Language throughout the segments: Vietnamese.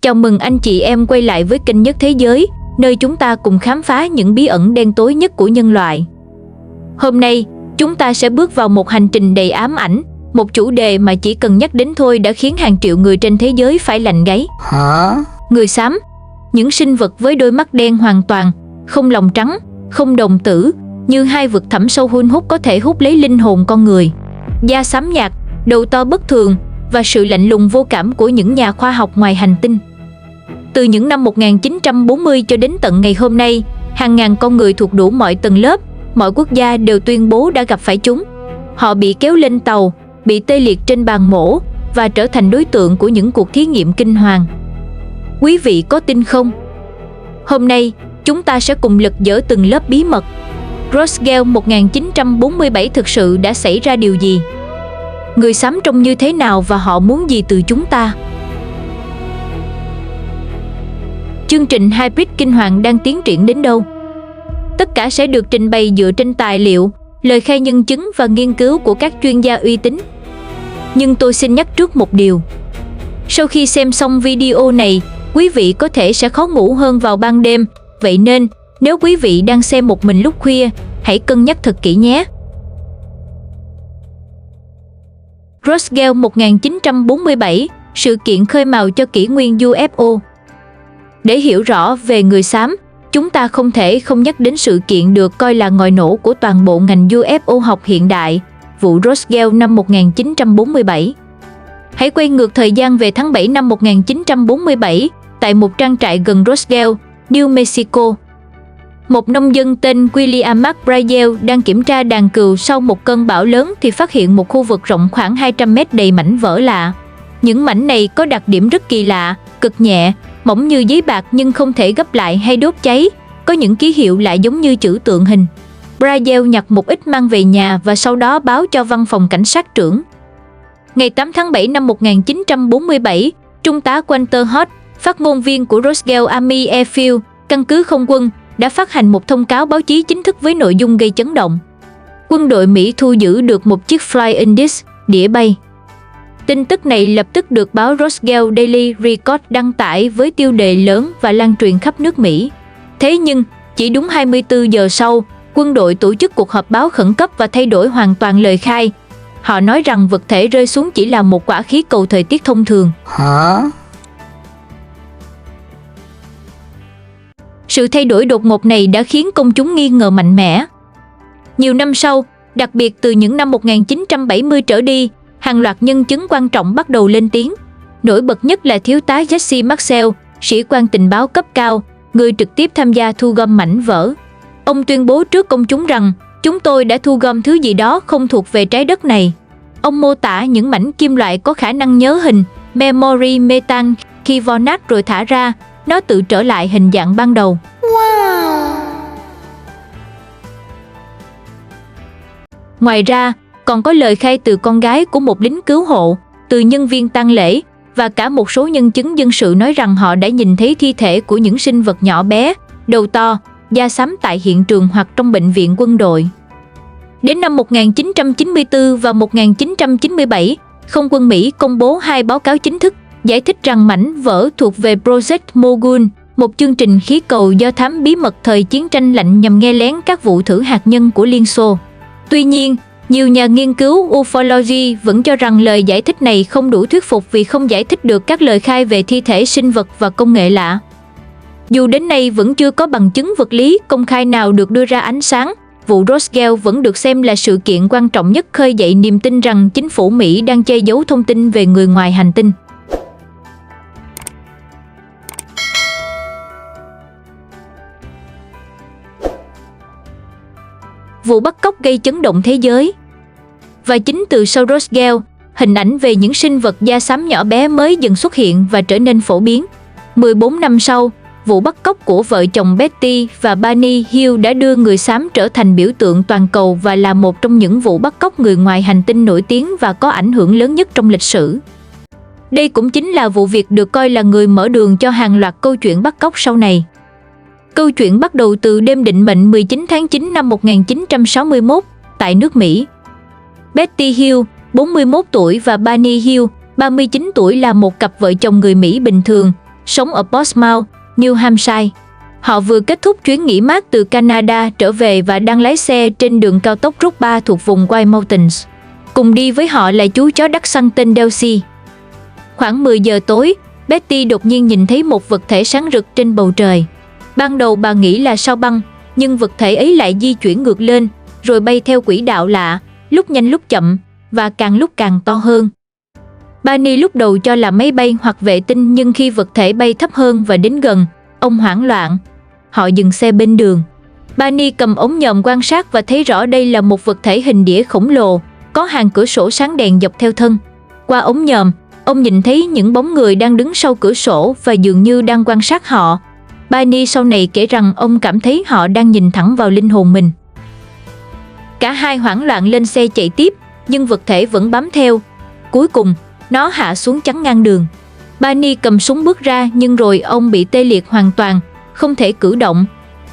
Chào mừng anh chị em quay lại với kênh Nhất Thế Giới, nơi chúng ta cùng khám phá những bí ẩn đen tối nhất của nhân loại. Hôm nay, chúng ta sẽ bước vào một hành trình đầy ám ảnh, một chủ đề mà chỉ cần nhắc đến thôi đã khiến hàng triệu người trên thế giới phải lạnh gáy. Người xám, những sinh vật với đôi mắt đen hoàn toàn, không lòng trắng, không đồng tử, như hai vực thẳm sâu hun hút có thể hút lấy linh hồn con người. Da xám nhạt, đầu to bất thường và sự lạnh lùng vô cảm của những nhà khoa học ngoài hành tinh. Từ những năm 1940 cho đến tận ngày hôm nay, hàng ngàn con người thuộc đủ mọi tầng lớp, mọi quốc gia đều tuyên bố đã gặp phải chúng. Họ bị kéo lên tàu, bị tê liệt trên bàn mổ và trở thành đối tượng của những cuộc thí nghiệm kinh hoàng. Quý vị có tin không? Hôm nay, chúng ta sẽ cùng lật dở từng lớp bí mật. Roswell 1947 thực sự đã xảy ra điều gì? Người xám trông như thế nào và họ muốn gì từ chúng ta? Chương trình Hybrid kinh hoàng đang tiến triển đến đâu? Tất cả sẽ được trình bày dựa trên tài liệu, lời khai nhân chứng và nghiên cứu của các chuyên gia uy tín. Nhưng tôi xin nhắc trước một điều. Sau khi xem xong video này, quý vị có thể sẽ khó ngủ hơn vào ban đêm. Vậy nên, nếu quý vị đang xem một mình lúc khuya, hãy cân nhắc thật kỹ nhé. Roswell 1947, sự kiện khơi mào cho kỷ nguyên UFO. Để hiểu rõ về người xám, chúng ta không thể không nhắc đến sự kiện được coi là ngòi nổ của toàn bộ ngành UFO học hiện đại, vụ Roswell năm 1947. Hãy quay ngược thời gian về tháng 7 năm 1947, tại một trang trại gần Roswell, New Mexico. Một nông dân tên William McBride đang kiểm tra đàn cừu sau một cơn bão lớn thì phát hiện một khu vực rộng khoảng 200 mét đầy mảnh vỡ lạ. Những mảnh này có đặc điểm rất kỳ lạ, cực nhẹ, mỏng như giấy bạc nhưng không thể gấp lại hay đốt cháy, có những ký hiệu lại giống như chữ tượng hình. Brazil nhặt một ít mang về nhà và sau đó báo cho văn phòng cảnh sát trưởng. Ngày 8 tháng 7 năm 1947, Trung tá Walter Hodge, phát ngôn viên của Roswell Army Airfield, căn cứ không quân, đã phát hành một thông cáo báo chí chính thức với nội dung gây chấn động. Quân đội Mỹ thu giữ được một chiếc Flying Disc, đĩa bay. Tin tức này lập tức được báo Roswell Daily Record đăng tải với tiêu đề lớn và lan truyền khắp nước Mỹ. Thế nhưng, chỉ đúng 24 giờ sau, quân đội tổ chức cuộc họp báo khẩn cấp và thay đổi hoàn toàn lời khai. Họ nói rằng vật thể rơi xuống chỉ là một quả khí cầu thời tiết thông thường. Sự thay đổi đột ngột này đã khiến công chúng nghi ngờ mạnh mẽ. Nhiều năm sau, đặc biệt từ những năm 1970 trở đi, hàng loạt nhân chứng quan trọng bắt đầu lên tiếng. Nổi bật nhất là thiếu tá Jesse Marcel, sĩ quan tình báo cấp cao, người trực tiếp tham gia thu gom mảnh vỡ. Ông tuyên bố trước công chúng rằng, chúng tôi đã thu gom thứ gì đó không thuộc về trái đất này. Ông mô tả những mảnh kim loại có khả năng nhớ hình, memory metal, khi vo nát rồi thả ra, nó tự trở lại hình dạng ban đầu. Wow! Ngoài ra, còn có lời khai từ con gái của một lính cứu hộ, từ nhân viên tang lễ và cả một số nhân chứng dân sự nói rằng họ đã nhìn thấy thi thể của những sinh vật nhỏ bé, đầu to, da xám tại hiện trường hoặc trong bệnh viện quân đội. Đến năm 1994 và 1997, không quân Mỹ công bố hai báo cáo chính thức giải thích rằng mảnh vỡ thuộc về Project Mogul, một chương trình khí cầu do thám bí mật thời chiến tranh lạnh nhằm nghe lén các vụ thử hạt nhân của Liên Xô. Tuy nhiên, nhiều nhà nghiên cứu ufology vẫn cho rằng lời giải thích này không đủ thuyết phục vì không giải thích được các lời khai về thi thể sinh vật và công nghệ lạ. Dù đến nay vẫn chưa có bằng chứng vật lý công khai nào được đưa ra ánh sáng, vụ Roswell vẫn được xem là sự kiện quan trọng nhất khơi dậy niềm tin rằng chính phủ Mỹ đang che giấu thông tin về người ngoài hành tinh. Vụ bắt cóc gây chấn động thế giới. Và chính từ sau Roswell, hình ảnh về những sinh vật da xám nhỏ bé mới dần xuất hiện và trở nên phổ biến. 14 năm sau, vụ bắt cóc của vợ chồng Betty và Barney Hill đã đưa người xám trở thành biểu tượng toàn cầu và là một trong những vụ bắt cóc người ngoài hành tinh nổi tiếng và có ảnh hưởng lớn nhất trong lịch sử. Đây cũng chính là vụ việc được coi là người mở đường cho hàng loạt câu chuyện bắt cóc sau này. Câu chuyện bắt đầu từ đêm định mệnh 19 tháng 9 năm 1961 tại nước Mỹ. Betty Hill, 41 tuổi và Barney Hill, 39 tuổi là một cặp vợ chồng người Mỹ bình thường, sống ở Portsmouth, New Hampshire. Họ vừa kết thúc chuyến nghỉ mát từ Canada trở về và đang lái xe trên đường cao tốc Route 3 thuộc vùng White Mountains. Cùng đi với họ là chú chó đắc săn tên Delcy. Khoảng 10 giờ tối, Betty đột nhiên nhìn thấy một vật thể sáng rực trên bầu trời. Ban đầu bà nghĩ là sao băng, nhưng vật thể ấy lại di chuyển ngược lên, rồi bay theo quỹ đạo lạ, lúc nhanh lúc chậm, và càng lúc càng to hơn. Barney lúc đầu cho là máy bay hoặc vệ tinh, nhưng khi vật thể bay thấp hơn và đến gần, ông hoảng loạn. Họ dừng xe bên đường. Barney cầm ống nhòm quan sát và thấy rõ đây là một vật thể hình đĩa khổng lồ, có hàng cửa sổ sáng đèn dọc theo thân. Qua ống nhòm, ông nhìn thấy những bóng người đang đứng sau cửa sổ và dường như đang quan sát họ. Barney sau này kể rằng ông cảm thấy họ đang nhìn thẳng vào linh hồn mình. Cả hai hoảng loạn lên xe chạy tiếp, nhưng vật thể vẫn bám theo. Cuối cùng, nó hạ xuống chắn ngang đường. Barney cầm súng bước ra, nhưng rồi ông bị tê liệt hoàn toàn, không thể cử động.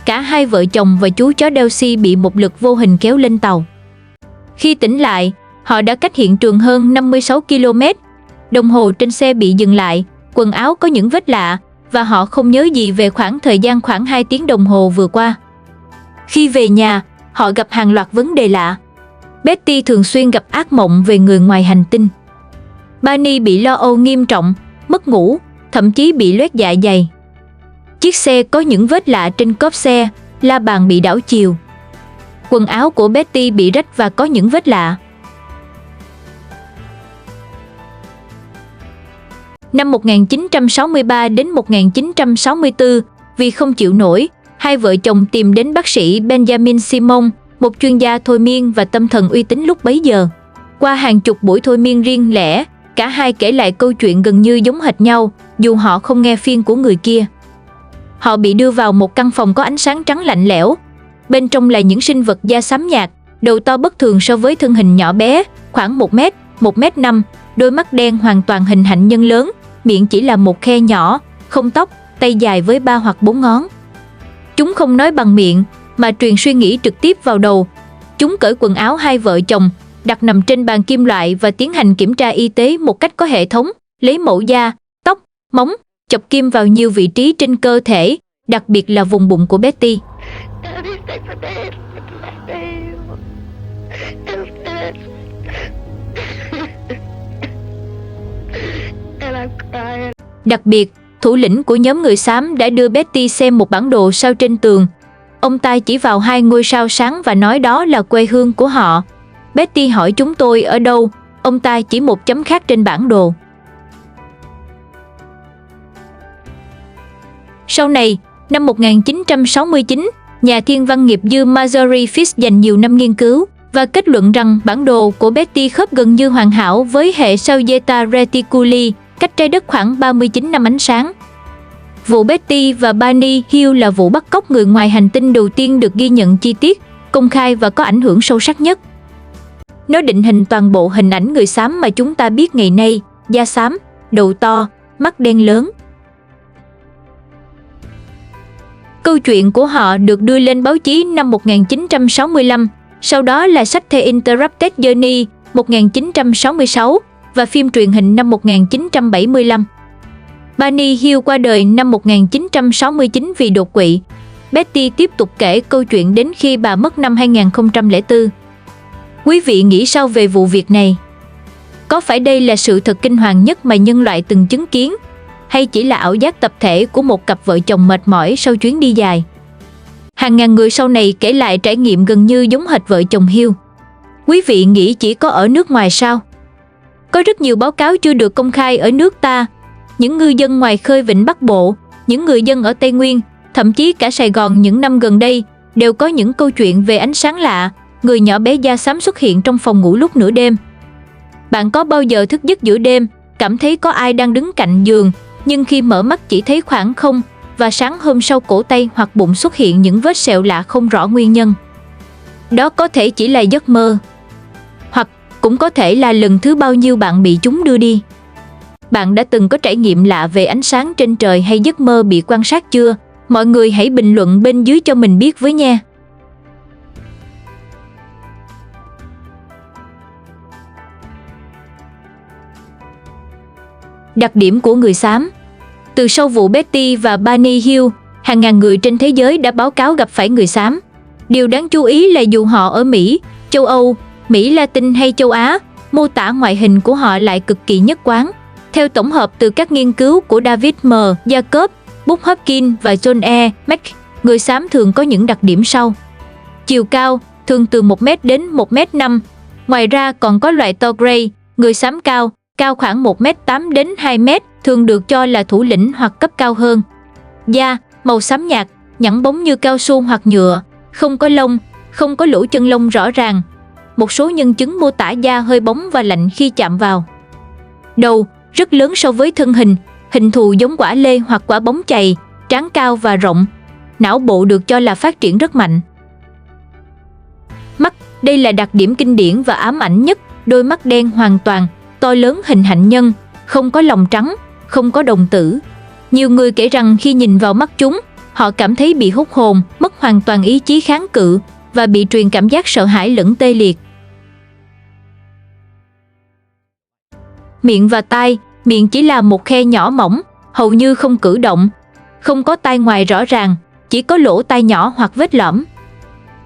Cả hai vợ chồng và chú chó Delcy bị một lực vô hình kéo lên tàu. Khi tỉnh lại, họ đã cách hiện trường hơn 56 km. Đồng hồ trên xe bị dừng lại, quần áo có những vết lạ, và họ không nhớ gì về khoảng thời gian khoảng 2 tiếng đồng hồ vừa qua. Khi về nhà, họ gặp hàng loạt vấn đề lạ. Betty thường xuyên gặp ác mộng về người ngoài hành tinh. Barney bị lo âu nghiêm trọng, mất ngủ, thậm chí bị loét dạ dày. Chiếc xe có những vết lạ trên cốp xe, la bàn bị đảo chiều. Quần áo của Betty bị rách và có những vết lạ. Năm 1963 đến 1964, vì không chịu nổi, hai vợ chồng tìm đến bác sĩ Benjamin Simon, một chuyên gia thôi miên và tâm thần uy tín lúc bấy giờ. Qua hàng chục buổi thôi miên riêng lẻ, cả hai kể lại câu chuyện gần như giống hệt nhau, dù họ không nghe phiên của người kia. Họ bị đưa vào một căn phòng có ánh sáng trắng lạnh lẽo. Bên trong là những sinh vật da xám nhạt, đầu to bất thường so với thân hình nhỏ bé, khoảng 1 mét, 1m5, đôi mắt đen hoàn toàn hình hạnh nhân lớn, miệng chỉ là một khe nhỏ, không tóc, tay dài với 3 hoặc 4 ngón. Chúng không nói bằng miệng, mà truyền suy nghĩ trực tiếp vào đầu. Chúng cởi quần áo hai vợ chồng, đặt nằm trên bàn kim loại và tiến hành kiểm tra y tế một cách có hệ thống, lấy mẫu da, tóc, móng, chọc kim vào nhiều vị trí trên cơ thể, đặc biệt là vùng bụng của Betty. Đặc biệt, thủ lĩnh của nhóm người xám đã đưa Betty xem một bản đồ sao trên tường. Ông ta chỉ vào 2 ngôi sao sáng và nói đó là quê hương của họ. Betty hỏi chúng tôi ở đâu, ông ta chỉ một chấm khác trên bản đồ. Sau này, năm 1969, nhà thiên văn nghiệp dư Marjorie Fish dành nhiều năm nghiên cứu và kết luận rằng bản đồ của Betty khớp gần như hoàn hảo với hệ sao Zeta Reticuli, cách trái đất khoảng 39 năm ánh sáng. Vụ Betty và Barney Hill là vụ bắt cóc người ngoài hành tinh đầu tiên được ghi nhận chi tiết, công khai và có ảnh hưởng sâu sắc nhất. Nó định hình toàn bộ hình ảnh người xám mà chúng ta biết ngày nay, da xám, đầu to, mắt đen lớn. Câu chuyện của họ được đưa lên báo chí năm 1965, sau đó là sách The Interrupted Journey 1966 và phim truyền hình năm 1975. Barney Hill qua đời năm 1969 vì đột quỵ. Betty tiếp tục kể câu chuyện đến khi bà mất năm 2004. Quý vị nghĩ sao về vụ việc này? Có phải đây là sự thật kinh hoàng nhất mà nhân loại từng chứng kiến? Hay chỉ là ảo giác tập thể của một cặp vợ chồng mệt mỏi sau chuyến đi dài? Hàng ngàn người sau này kể lại trải nghiệm gần như giống hệt vợ chồng Hill. Quý vị nghĩ chỉ có ở nước ngoài sao? Có rất nhiều báo cáo chưa được công khai ở nước ta. Những ngư dân ngoài khơi Vịnh Bắc Bộ, những người dân ở Tây Nguyên, thậm chí cả Sài Gòn những năm gần đây, đều có những câu chuyện về ánh sáng lạ, người nhỏ bé da xám xuất hiện trong phòng ngủ lúc nửa đêm. Bạn có bao giờ thức giấc giữa đêm, cảm thấy có ai đang đứng cạnh giường, nhưng khi mở mắt chỉ thấy khoảng không, và sáng hôm sau cổ tay hoặc bụng xuất hiện những vết sẹo lạ không rõ nguyên nhân? Đó có thể chỉ là giấc mơ, hoặc cũng có thể là lần thứ bao nhiêu bạn bị chúng đưa đi. Bạn đã từng có trải nghiệm lạ về ánh sáng trên trời hay giấc mơ bị quan sát chưa? Mọi người hãy bình luận bên dưới cho mình biết với nha. Đặc điểm của người xám. Từ sau vụ Betty và Barney Hill, hàng ngàn người trên thế giới đã báo cáo gặp phải người xám. Điều đáng chú ý là dù họ ở Mỹ, châu Âu, Mỹ Latin hay châu Á, mô tả ngoại hình của họ lại cực kỳ nhất quán. Theo tổng hợp từ các nghiên cứu của David M. Jacob, Bob Hopkins và John E. Mack, người xám thường có những đặc điểm sau. Chiều cao, thường từ 1m đến 1m5. Ngoài ra còn có loại to gray, người xám cao khoảng 1m8 đến 2m, thường được cho là thủ lĩnh hoặc cấp cao hơn. Da, màu xám nhạt, nhẵn bóng như cao su hoặc nhựa, không có lông, không có lỗ chân lông rõ ràng. Một số nhân chứng mô tả da hơi bóng và lạnh khi chạm vào. Đầu, rất lớn so với thân hình, hình thù giống quả lê hoặc quả bóng chày, trán cao và rộng. Não bộ được cho là phát triển rất mạnh. Mắt, đây là đặc điểm kinh điển và ám ảnh nhất, đôi mắt đen hoàn toàn, to lớn hình hạnh nhân, không có lòng trắng, không có đồng tử. Nhiều người kể rằng khi nhìn vào mắt chúng, họ cảm thấy bị hút hồn, mất hoàn toàn ý chí kháng cự và bị truyền cảm giác sợ hãi lẫn tê liệt. Miệng và tai, miệng chỉ là một khe nhỏ mỏng, hầu như không cử động, không có tai ngoài rõ ràng, chỉ có lỗ tai nhỏ hoặc vết lõm.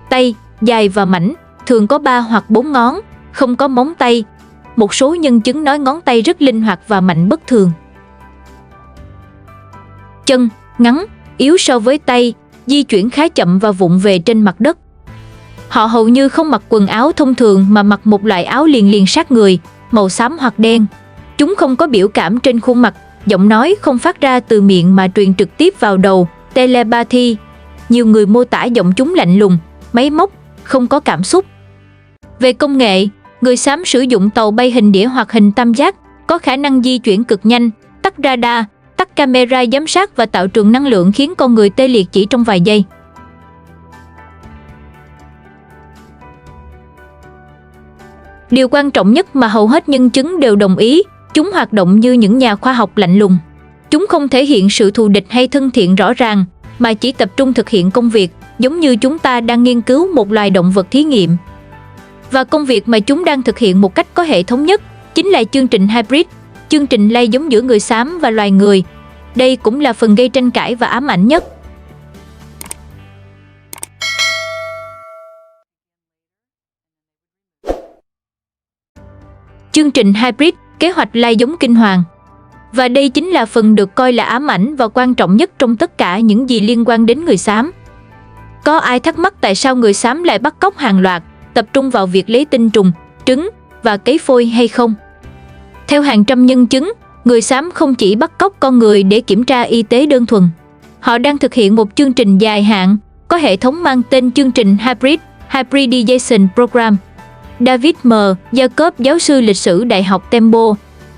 Tay, dài và mảnh, thường có 3 hoặc 4 ngón, không có móng tay. Một số nhân chứng nói ngón tay rất linh hoạt và mạnh bất thường. Chân, ngắn, yếu so với tay, di chuyển khá chậm và vụng về trên mặt đất. Họ hầu như không mặc quần áo thông thường mà mặc một loại áo liền sát người, màu xám hoặc đen. Chúng không có biểu cảm trên khuôn mặt, giọng nói không phát ra từ miệng mà truyền trực tiếp vào đầu, telepathy. Nhiều người mô tả giọng chúng lạnh lùng, máy móc, không có cảm xúc. Về công nghệ, người xám sử dụng tàu bay hình đĩa hoặc hình tam giác, có khả năng di chuyển cực nhanh, tắt radar, tắt camera giám sát và tạo trường năng lượng khiến con người tê liệt chỉ trong vài giây. Điều quan trọng nhất mà hầu hết nhân chứng đều đồng ý, chúng hoạt động như những nhà khoa học lạnh lùng. Chúng không thể hiện sự thù địch hay thân thiện rõ ràng, mà chỉ tập trung thực hiện công việc, giống như chúng ta đang nghiên cứu một loài động vật thí nghiệm. Và công việc mà chúng đang thực hiện một cách có hệ thống nhất chính là chương trình hybrid, chương trình lây giống giữa người xám và loài người. Đây cũng là phần gây tranh cãi và ám ảnh nhất. Chương trình hybrid, kế hoạch lai giống kinh hoàng. Và đây chính là phần được coi là ám ảnh và quan trọng nhất trong tất cả những gì liên quan đến người xám. Có ai thắc mắc tại sao người xám lại bắt cóc hàng loạt, tập trung vào việc lấy tinh trùng, trứng và cấy phôi hay không? Theo hàng trăm nhân chứng, người xám không chỉ bắt cóc con người để kiểm tra y tế đơn thuần. Họ đang thực hiện một chương trình dài hạn, có hệ thống mang tên chương trình Hybridization Program. David M. Jacob, giáo sư lịch sử Đại học Temple,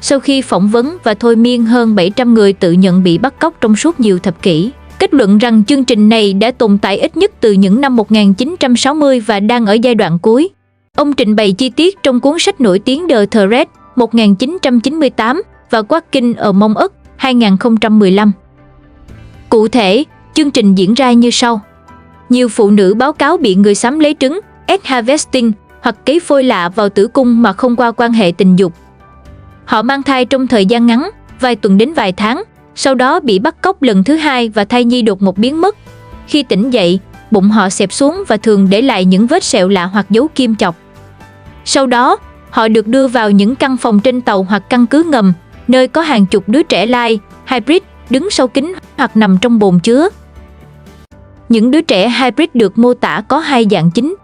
sau khi phỏng vấn và thôi miên hơn 700 người tự nhận bị bắt cóc trong suốt nhiều thập kỷ, kết luận rằng chương trình này đã tồn tại ít nhất từ những năm 1960 và đang ở giai đoạn cuối. Ông trình bày chi tiết trong cuốn sách nổi tiếng The Thread 1998 và Working Among Us 2015. Cụ thể, chương trình diễn ra như sau. Nhiều phụ nữ báo cáo bị người xám lấy trứng, egg harvesting, hoặc cấy phôi lạ vào tử cung mà không qua quan hệ tình dục. Họ mang thai trong thời gian ngắn, vài tuần đến vài tháng, sau đó bị bắt cóc lần thứ hai và thai nhi đột ngột biến mất. Khi tỉnh dậy, bụng họ xẹp xuống và thường để lại những vết sẹo lạ hoặc dấu kim chọc. Sau đó, họ được đưa vào những căn phòng trên tàu hoặc căn cứ ngầm, nơi có hàng chục đứa trẻ lai, hybrid, đứng sau kính hoặc nằm trong bồn chứa. Những đứa trẻ hybrid được mô tả có hai dạng chính.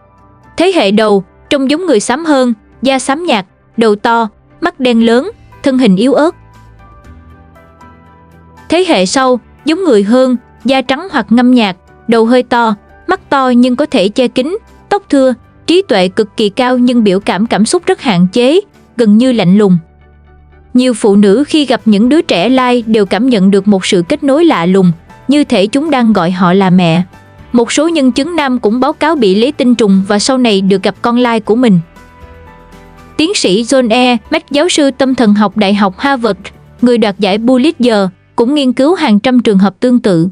Thế hệ đầu, trông giống người xám hơn, da xám nhạt, đầu to, mắt đen lớn, thân hình yếu ớt. Thế hệ sau, giống người hơn, da trắng hoặc ngăm nhạt, đầu hơi to, mắt to nhưng có thể che kín, tóc thưa, trí tuệ cực kỳ cao nhưng biểu cảm xúc rất hạn chế, gần như lạnh lùng. Nhiều phụ nữ khi gặp những đứa trẻ lai đều cảm nhận được một sự kết nối lạ lùng, như thể chúng đang gọi họ là mẹ. Một số nhân chứng nam cũng báo cáo bị lấy tinh trùng và sau này được gặp con lai của mình. Tiến sĩ John E. Mack, giáo sư tâm thần học Đại học Harvard, người đoạt giải Pulitzer, cũng nghiên cứu hàng trăm trường hợp tương tự.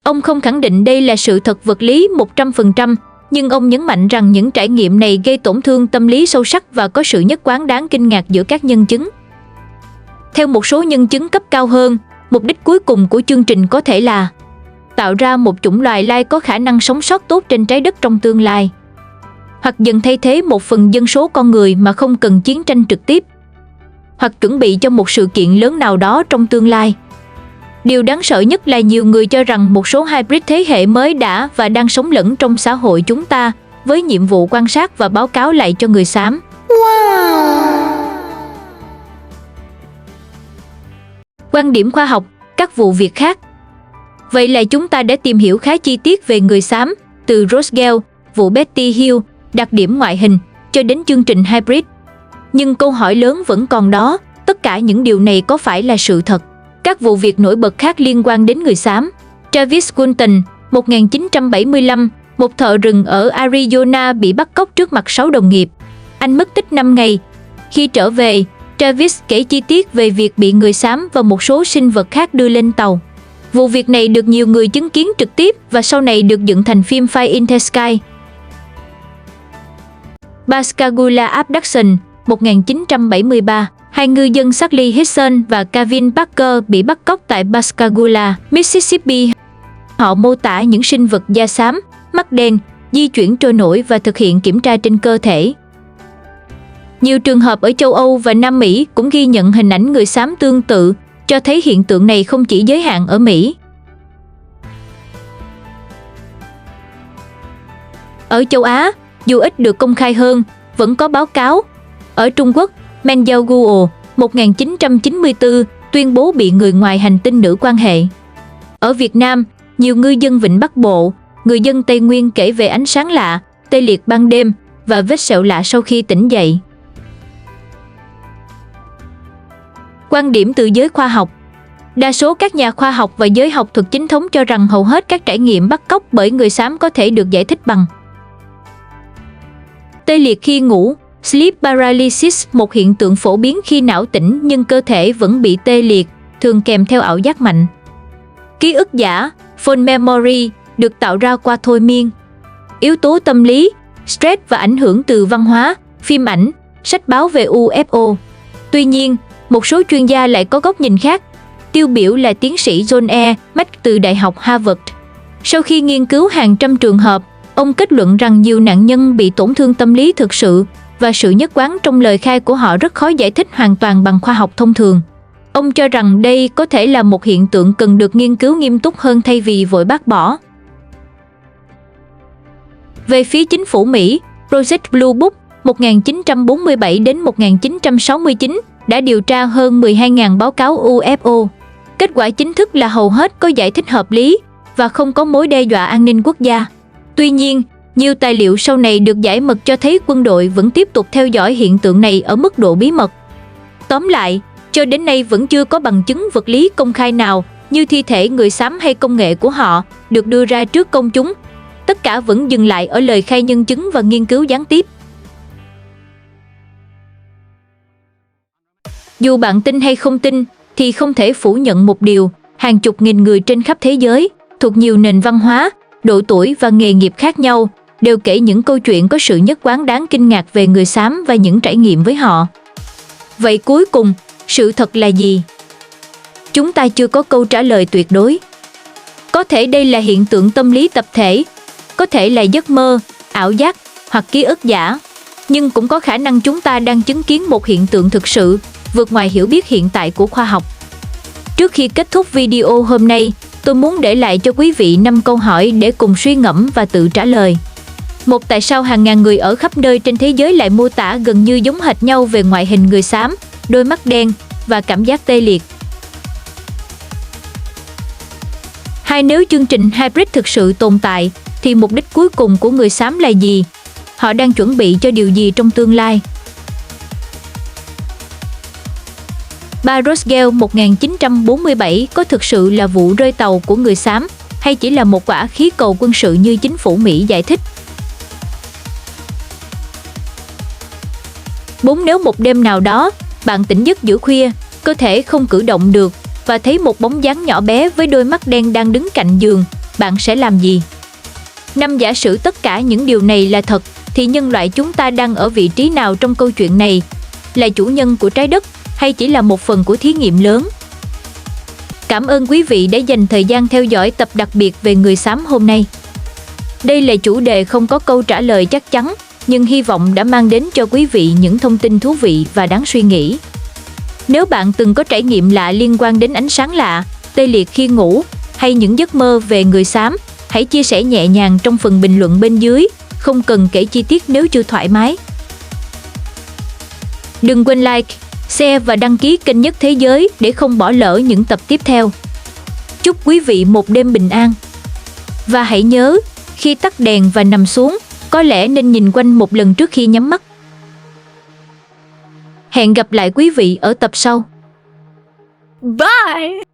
Ông không khẳng định đây là sự thật vật lý 100%, nhưng ông nhấn mạnh rằng những trải nghiệm này gây tổn thương tâm lý sâu sắc và có sự nhất quán đáng kinh ngạc giữa các nhân chứng. Theo một số nhân chứng cấp cao hơn, Mục đích cuối cùng của chương trình có thể là tạo ra một chủng loài lai có khả năng sống sót tốt trên trái đất trong tương lai, hoặc dần thay thế một phần dân số con người mà không cần chiến tranh trực tiếp, hoặc chuẩn bị cho một sự kiện lớn nào đó trong tương lai. Điều đáng sợ nhất là nhiều người cho rằng một số hybrid thế hệ mới đã và đang sống lẫn trong xã hội chúng ta, với nhiệm vụ quan sát và báo cáo lại cho người xám. Quan điểm khoa học, các vụ việc khác. Vậy là chúng ta đã tìm hiểu khá chi tiết về người xám, từ Roswell, vụ Betty Hill, đặc điểm ngoại hình, cho đến chương trình hybrid. Nhưng câu hỏi lớn vẫn còn đó, tất cả những điều này có phải là sự thật? Các vụ việc nổi bật khác liên quan đến người xám. Travis Walton, 1975, một thợ rừng ở Arizona bị bắt cóc trước mặt 6 đồng nghiệp. Anh mất tích 5 ngày. Khi trở về, Travis kể chi tiết về việc bị người xám và một số sinh vật khác đưa lên tàu. Vụ việc này được nhiều người chứng kiến trực tiếp và sau này được dựng thành phim Fire in the Sky. Pascagoula Abduction, 1973, hai ngư dân Charlie Hudson và Kevin Parker bị bắt cóc tại Pascagoula, Mississippi. Họ mô tả những sinh vật da xám, mắt đen, di chuyển trôi nổi và thực hiện kiểm tra trên cơ thể. Nhiều trường hợp ở châu Âu và Nam Mỹ cũng ghi nhận hình ảnh người xám tương tự, cho thấy hiện tượng này không chỉ giới hạn ở Mỹ. Ở châu Á, dù ít được công khai hơn, vẫn có báo cáo. Ở Trung Quốc, Men Giao Guo, 1994, tuyên bố bị người ngoài hành tinh nữ quan hệ. Ở Việt Nam, nhiều ngư dân Vịnh Bắc Bộ, người dân Tây Nguyên kể về ánh sáng lạ, tê liệt ban đêm và vết sẹo lạ sau khi tỉnh dậy. Quan điểm từ giới khoa học. Đa số các nhà khoa học và giới học thuật chính thống cho rằng hầu hết các trải nghiệm bắt cóc bởi người xám có thể được giải thích bằng tê liệt khi ngủ, sleep paralysis, một hiện tượng phổ biến khi não tỉnh nhưng cơ thể vẫn bị tê liệt, thường kèm theo ảo giác mạnh. Ký ức giả, phone memory, được tạo ra qua thôi miên. Yếu tố tâm lý, stress và ảnh hưởng từ văn hóa, phim ảnh, sách báo về UFO. Tuy nhiên, một số chuyên gia lại có góc nhìn khác. Tiêu biểu là tiến sĩ John E. Mack từ Đại học Harvard. Sau khi nghiên cứu hàng trăm trường hợp, ông kết luận rằng nhiều nạn nhân bị tổn thương tâm lý thực sự và sự nhất quán trong lời khai của họ rất khó giải thích hoàn toàn bằng khoa học thông thường. Ông cho rằng đây có thể là một hiện tượng cần được nghiên cứu nghiêm túc hơn thay vì vội bác bỏ. Về phía chính phủ Mỹ, Project Blue Book 1947 đến 1969 đã điều tra hơn 12.000 báo cáo UFO. Kết quả chính thức là hầu hết có giải thích hợp lý và không có mối đe dọa an ninh quốc gia. Tuy nhiên, nhiều tài liệu sau này được giải mật cho thấy quân đội vẫn tiếp tục theo dõi hiện tượng này ở mức độ bí mật. Tóm lại, cho đến nay vẫn chưa có bằng chứng vật lý công khai nào như thi thể người xám hay công nghệ của họ được đưa ra trước công chúng. Tất cả vẫn dừng lại ở lời khai nhân chứng và nghiên cứu gián tiếp. Dù bạn tin hay không tin, thì không thể phủ nhận một điều, hàng chục nghìn người trên khắp thế giới, thuộc nhiều nền văn hóa, độ tuổi và nghề nghiệp khác nhau, đều kể những câu chuyện có sự nhất quán đáng kinh ngạc về người xám và những trải nghiệm với họ. Vậy cuối cùng, sự thật là gì? Chúng ta chưa có câu trả lời tuyệt đối. Có thể đây là hiện tượng tâm lý tập thể, có thể là giấc mơ, ảo giác hoặc ký ức giả. Nhưng cũng có khả năng chúng ta đang chứng kiến một hiện tượng thực sự, vượt ngoài hiểu biết hiện tại của khoa học. Trước khi kết thúc video hôm nay, tôi muốn để lại cho quý vị 5 câu hỏi để cùng suy ngẫm và tự trả lời. 1. Tại sao hàng ngàn người ở khắp nơi trên thế giới lại mô tả gần như giống hệt nhau về ngoại hình người xám, đôi mắt đen và cảm giác tê liệt? 2. Nếu chương trình hybrid thực sự tồn tại, thì mục đích cuối cùng của người xám là gì? Họ đang chuẩn bị cho điều gì trong tương lai? 3. Roswell 1947 có thực sự là vụ rơi tàu của người xám hay chỉ là một quả khí cầu quân sự như chính phủ Mỹ giải thích? 4. Nếu một đêm nào đó, bạn tỉnh giấc giữa khuya, cơ thể không cử động được và thấy một bóng dáng nhỏ bé với đôi mắt đen đang đứng cạnh giường, bạn sẽ làm gì? 5. Giả sử tất cả những điều này là thật, thì nhân loại chúng ta đang ở vị trí nào trong câu chuyện này? Là chủ nhân của trái đất hay chỉ là một phần của thí nghiệm lớn? Cảm ơn quý vị đã dành thời gian theo dõi tập đặc biệt về người xám hôm nay. Đây là chủ đề không có câu trả lời chắc chắn, nhưng hy vọng đã mang đến cho quý vị những thông tin thú vị và đáng suy nghĩ. Nếu bạn từng có trải nghiệm lạ liên quan đến ánh sáng lạ, tê liệt khi ngủ hay những giấc mơ về người xám, hãy chia sẻ nhẹ nhàng trong phần bình luận bên dưới, không cần kể chi tiết nếu chưa thoải mái. Đừng quên like, share và đăng ký kênh Nhất Thế Giới để không bỏ lỡ những tập tiếp theo. Chúc quý vị một đêm bình an. Và hãy nhớ, khi tắt đèn và nằm xuống, có lẽ nên nhìn quanh một lần trước khi nhắm mắt. Hẹn gặp lại quý vị ở tập sau. Bye!